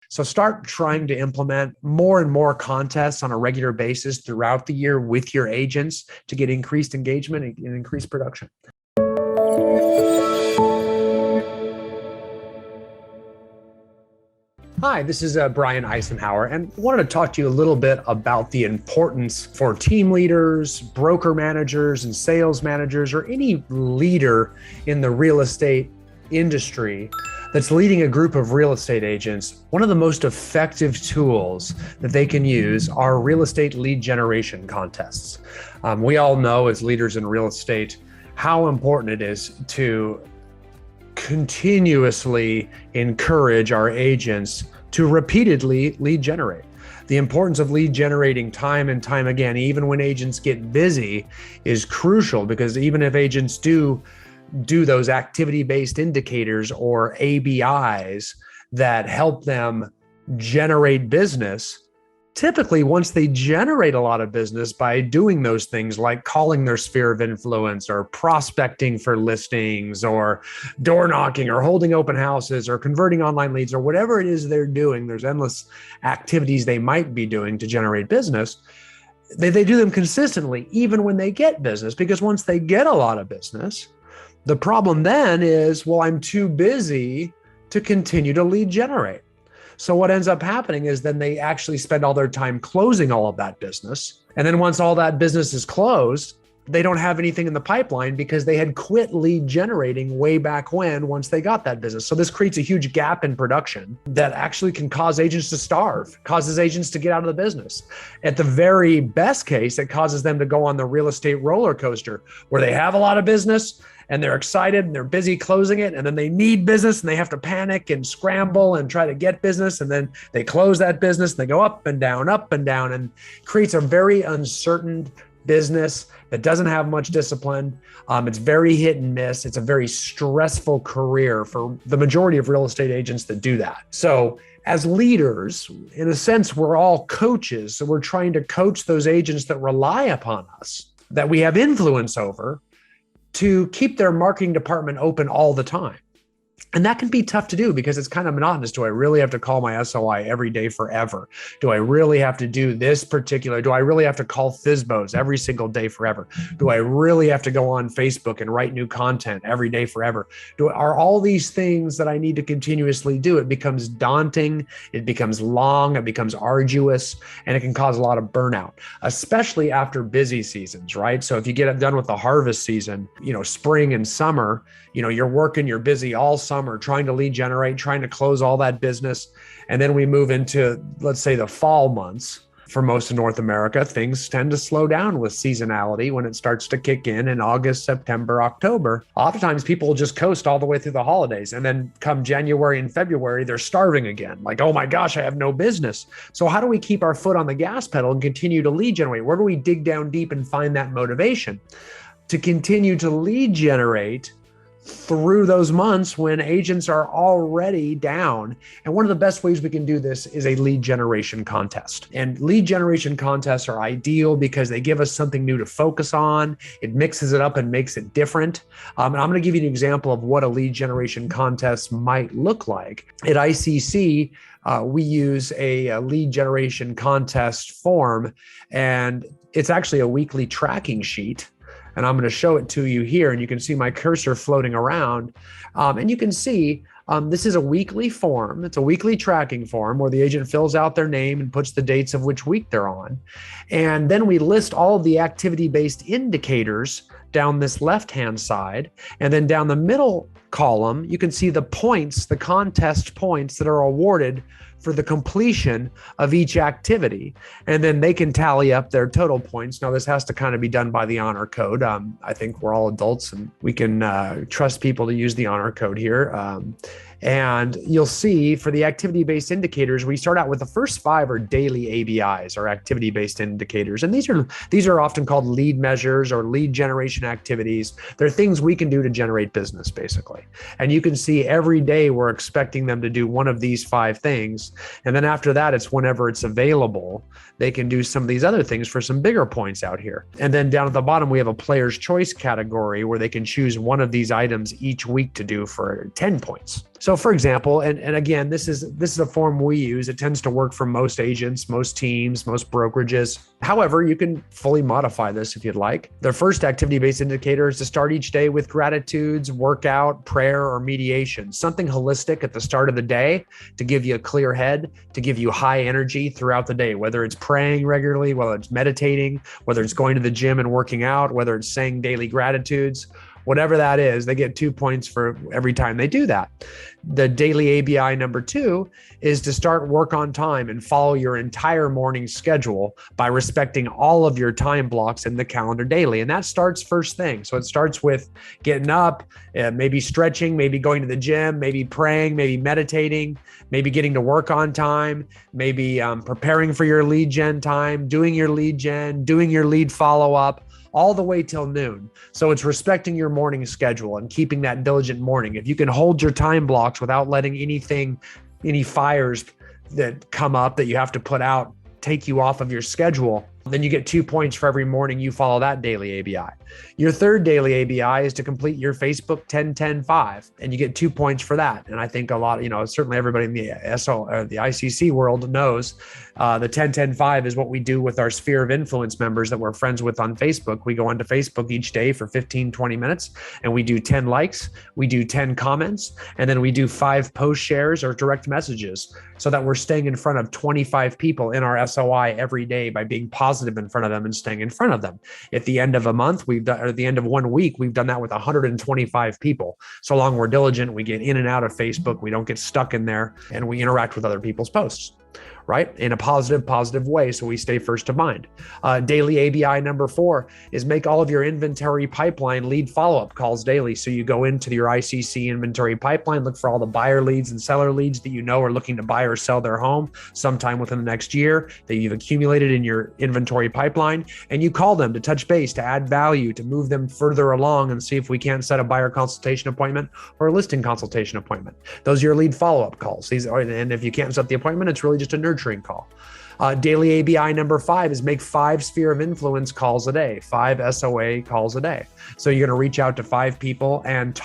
So start trying to implement more and more contests on a regular basis throughout the year with your agents to get increased engagement and increased production. Hi, this is Brian Eisenhower, and I wanted to talk to you a little bit about the importance for team leaders, broker managers, and sales managers, or any leader in the real estate industry that's leading a group of real estate agents. One of the most effective tools that they can use are real estate lead generation contests. We all know as leaders in real estate how important it is to continuously encourage our agents to repeatedly lead generate. The importance of lead generating time and time again, even when agents get busy, is crucial, because even if agents do those activity-based indicators or ABIs that help them generate business, typically once they generate a lot of business by doing those things like calling their sphere of influence or prospecting for listings or door knocking or holding open houses or converting online leads or whatever it is they're doing, there's endless activities they might be doing to generate business. They do them consistently, even when they get business, because once they get a lot of business, the problem then is, well, I'm too busy to continue to lead generate. So what ends up happening is then they actually spend all their time closing all of that business. And then once all that business is closed, they don't have anything in the pipeline because they had quit lead generating way back when, once they got that business. So this creates a huge gap in production that actually can cause agents to starve, causes agents to get out of the business. At the very best case, it causes them to go on the real estate roller coaster where they have a lot of business and they're excited and they're busy closing it, and then they need business and they have to panic and scramble and try to get business, and then they close that business and they go up and down, and creates a very uncertain business that doesn't have much discipline. It's very hit and miss. It's a very stressful career for the majority of real estate agents that do that. So as leaders, in a sense, we're all coaches. So we're trying to coach those agents that rely upon us, that we have influence over, to keep their marketing department open all the time. And that can be tough to do because it's kind of monotonous. Do I really have to call my SOI every day forever? Do I really have to do this particular? Do I really have to call FSBOs every single day forever? Do I really have to go on Facebook and write new content every day forever? Are all these things that I need to continuously do? It becomes daunting, it becomes long, it becomes arduous, and it can cause a lot of burnout, especially after busy seasons, right? So if you get done with the harvest season, spring and summer, you're working, you're busy all summer trying to lead generate, trying to close all that business. And then we move into, let's say, the fall months. For most of North America, things tend to slow down with seasonality when it starts to kick in August, September, October. Oftentimes people will just coast all the way through the holidays. And then come January and February, they're starving again. Like, oh my gosh, I have no business. So how do we keep our foot on the gas pedal and continue to lead generate? Where do we dig down deep and find that motivation to continue to lead generate through those months when agents are already down? And one of the best ways we can do this is a lead generation contest. And lead generation contests are ideal because they give us something new to focus on. It mixes it up and makes it different. And I'm going to give you an example of what a lead generation contest might look like. At ICC, we use a lead generation contest form, and it's actually a weekly tracking sheet. And I'm going to show it to you here, and you can see my cursor floating around. And you can see this is a weekly form. It's a weekly tracking form where the agent fills out their name and puts the dates of which week they're on. And then we list all of the activity-based indicators down this left-hand side. And then down the middle column, you can see the points, the contest points that are awarded for the completion of each activity. And then they can tally up their total points. Now, this has to kind of be done by the honor code. I think we're all adults and we can trust people to use the honor code here. And you'll see for the activity-based indicators, we start out with the first 5 are daily ABIs, or activity-based indicators. And these are often called lead measures or lead generation activities. They're things we can do to generate business, basically. And you can see every day we're expecting them to do one of these 5 things. And then after that, it's whenever it's available, they can do some of these other things for some bigger points out here. And then down at the bottom, we have a player's choice category where they can choose one of these items each week to do for 10 points. So for example, and again, this is a form we use. It tends to work for most agents, most teams, most brokerages. However, you can fully modify this if you'd like. The first activity-based indicator is to start each day with gratitudes, workout, prayer, or mediation, something holistic at the start of the day to give you a clear head, to give you high energy throughout the day, whether it's praying regularly, whether it's meditating, whether it's going to the gym and working out, whether it's saying daily gratitudes. Whatever that is, they get 2 points for every time they do that. The daily ABI number 2 is to start work on time and follow your entire morning schedule by respecting all of your time blocks in the calendar daily. And that starts first thing. So it starts with getting up, maybe stretching, maybe going to the gym, maybe praying, maybe meditating, maybe getting to work on time, maybe preparing for your lead gen time, doing your lead gen, doing your lead follow-up, all the way till noon. So it's respecting your morning schedule and keeping that diligent morning. If you can hold your time blocks without letting any fires that come up that you have to put out, take you off of your schedule, then you get 2 points for every morning you follow that daily ABI. Your third daily ABI is to complete your Facebook 10-10-5, and you get 2 points for that. And I think a lot, certainly everybody in the the ICC world knows the 10-10-5 is what we do with our sphere of influence members that we're friends with on Facebook. We go onto Facebook each day for 15, 20 minutes, and we do 10 likes, we do 10 comments, and then we do 5 post shares or direct messages so that we're staying in front of 25 people in our SOI every day by being positive in front of them and staying in front of them. At the end of a month, at the end of 1 week, we've done that with 125 people. So long we're diligent, we get in and out of Facebook, we don't get stuck in there, and we interact with other people's posts, right? In a positive way. So we stay first of mind. Daily ABI number 4 is make all of your inventory pipeline lead follow-up calls daily. So you go into your ICC inventory pipeline, look for all the buyer leads and seller leads that you know are looking to buy or sell their home sometime within the next year that you've accumulated in your inventory pipeline. And you call them to touch base, to add value, to move them further along and see if we can't set a buyer consultation appointment or a listing consultation appointment. Those are your lead follow-up calls. And if you can't set the appointment, it's really just a nurturing call. Daily ABI number 5 is make 5 sphere of influence calls a day, 5 SOA calls a day. So you're going to reach out to 5 people and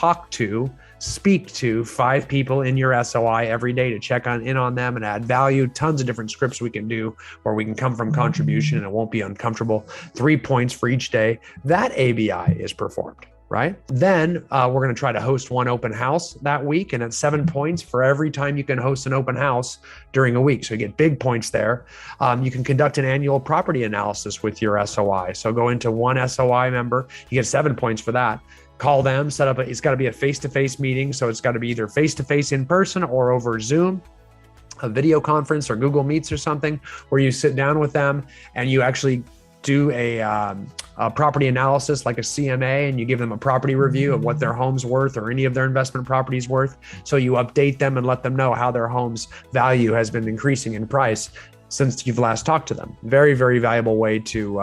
speak to 5 people in your SOI every day to check in on them and add value. Tons of different scripts we can do where we can come from contribution and it won't be uncomfortable. 3 points for each day that ABI is performed. Right? Then we're going to try to host 1 open house that week. And it's 7 points for every time you can host an open house during a week. So you get big points there. You can conduct an annual property analysis with your SOI. So go into 1 SOI member, you get 7 points for that. Call them, set up, it's got to be a face-to-face meeting. So it's got to be either face-to-face in person or over Zoom, a video conference or Google Meets or something where you sit down with them and you actually do a property analysis like a CMA, and you give them a property review of what their home's worth or any of their investment properties worth. So you update them and let them know how their home's value has been increasing in price since you've last talked to them. Very, very valuable way to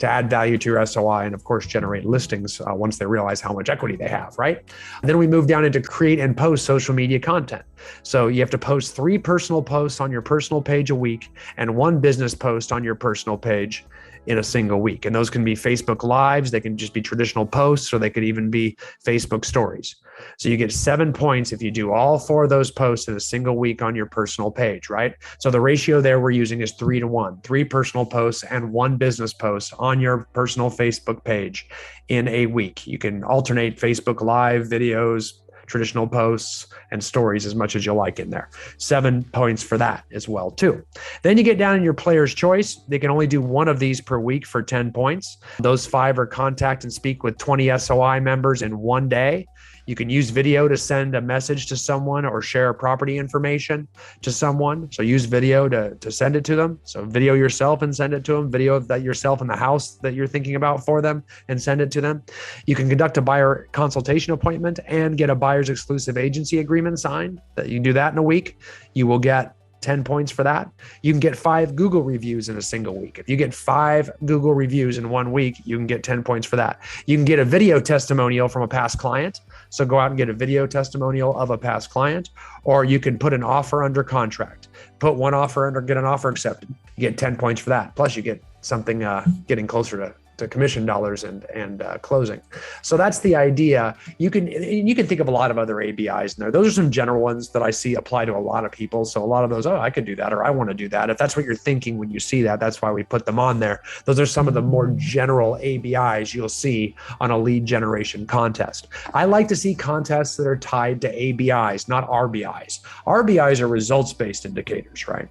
add value to your SOI and of course generate listings once they realize how much equity they have, right? And then we move down into create and post social media content. So you have to post 3 personal posts on your personal page a week and 1 business post on your personal page in a single week. And those can be Facebook Lives, they can just be traditional posts, or they could even be Facebook stories. So you get 7 points if you do all 4 of those posts in a single week on your personal page, right? So the ratio there we're using is 3-to-1, 3 personal posts and 1 business post on your personal Facebook page in a week. You can alternate Facebook Live videos, traditional posts, and stories as much as you like in there. 7 points for that as well too. Then you get down in your player's choice. They can only do 1 of these per week for 10 points. Those 5 are contact and speak with 20 SOI members in 1 day. You can use video to send a message to someone or share property information to someone. So use video to send it to them. So video yourself and send it to them. Video that yourself in the house that you're thinking about for them and send it to them. You can conduct a buyer consultation appointment and get a buyer's exclusive agency agreement signed. That you can do that in a week. You will get 10 points for that. You can get 5 Google reviews in a single week. If you get 5 Google reviews in 1 week, you can get 10 points for that. You can get a video testimonial from a past client. So go out and get a video testimonial of a past client, or you can put an offer under contract. Put 1 offer under, get an offer accepted. You get 10 points for that. Plus you get something getting closer to commission dollars and closing. So that's the idea. You can think of a lot of other ABIs in there. Those are some general ones that I see apply to a lot of people. So a lot of those, oh, I could do that, or I want to do that. If that's what you're thinking when you see that, that's why we put them on there. Those are some of the more general ABIs you'll see on a lead generation contest. I like to see contests that are tied to ABIs, not RBIs. RBIs are results-based indicators, right?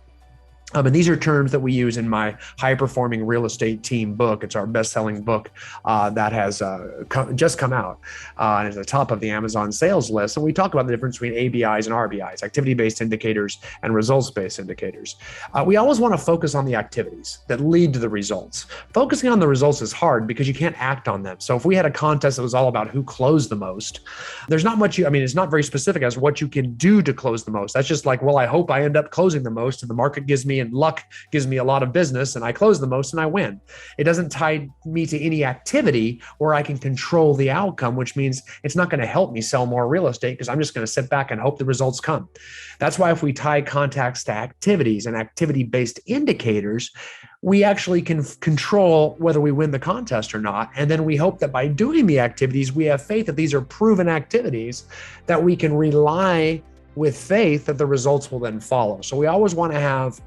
And these are terms that we use in my High Performing Real Estate Team book. It's our best-selling book that has just come out and is at the top of the Amazon sales list. And we talk about the difference between ABIs and RBIs, activity-based indicators and results-based indicators. We always want to focus on the activities that lead to the results. Focusing on the results is hard because you can't act on them. So if we had a contest that was all about who closed the most, there's not much, it's not very specific as what you can do to close the most. That's just like, well, I hope I end up closing the most and the market gives me and luck gives me a lot of business and I close the most and I win. It doesn't tie me to any activity where I can control the outcome, which means it's not going to help me sell more real estate because I'm just going to sit back and hope the results come. That's why if we tie contacts to activities and activity-based indicators, we actually can control whether we win the contest or not. And then we hope that by doing the activities, we have faith that these are proven activities that we can rely with faith that the results will then follow. So we always want to have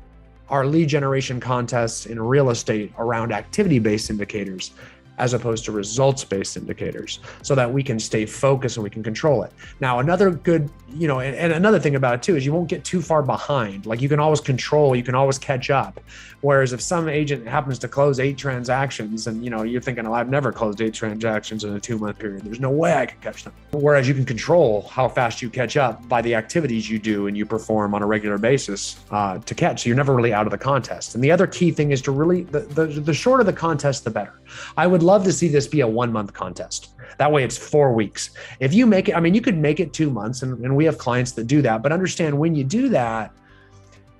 our lead generation contests in real estate around activity-based indicators as opposed to results-based indicators so that we can stay focused and we can control it. Now, another good, and another thing about it too, is you won't get too far behind. Like you can always control, you can always catch up. Whereas if some agent happens to close 8 transactions and, you're thinking, oh, I've never closed 8 transactions in a 2-month period. There's no way I can catch them. Whereas you can control how fast you catch up by the activities you do and you perform on a regular basis to catch. So you're never really out of the contest. And the other key thing is to really, the shorter the contest, the better. I would love to see this be a 1-month contest. That way it's 4 weeks. If you make it, you could make it 2 months and we have clients that do that, but understand when you do that,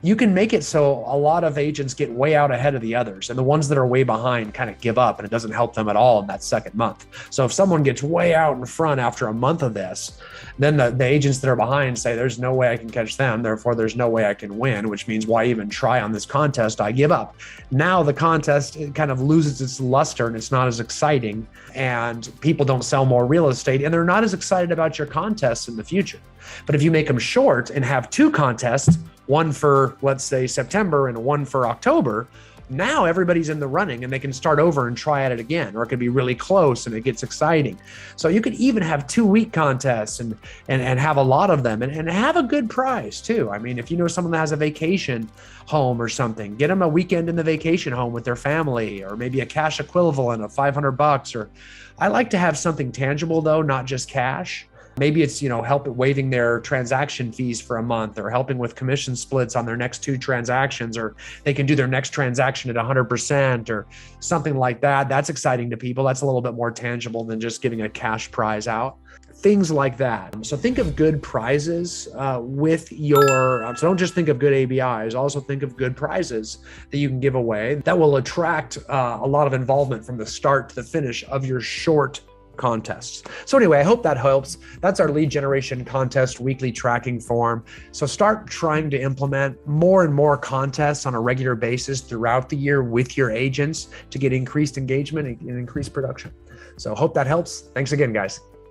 you can make it so a lot of agents get way out ahead of the others and the ones that are way behind kind of give up and it doesn't help them at all in that second month. So if someone gets way out in front after a month of this, then the agents that are behind say, there's no way I can catch them. Therefore, there's no way I can win, which means why even try on this contest? I give up. Now the contest, it kind of loses its luster and it's not as exciting and people don't sell more real estate and they're not as excited about your contests in the future. But if you make them short and have 2 contests, one for, let's say, September and one for October, now everybody's in the running and they can start over and try at it again, or it could be really close and it gets exciting. So you could even have 2-week contests and have a lot of them and have a good prize too. If you know someone that has a vacation home or something, get them a weekend in the vacation home with their family, or maybe a cash equivalent of $500. Or I like to have something tangible though, not just cash. Maybe it's, help waiving their transaction fees for a month or helping with commission splits on their next 2 transactions, or they can do their next transaction at 100% or something like that. That's exciting to people. That's a little bit more tangible than just giving a cash prize out. Things like that. So think of good prizes with your, so don't just think of good ABIs, also think of good prizes that you can give away that will attract a lot of involvement from the start to the finish of your short contests. So anyway, I hope that helps. That's our lead generation contest weekly tracking form. So start trying to implement more and more contests on a regular basis throughout the year with your agents to get increased engagement and increased production. So hope that helps. Thanks again, guys.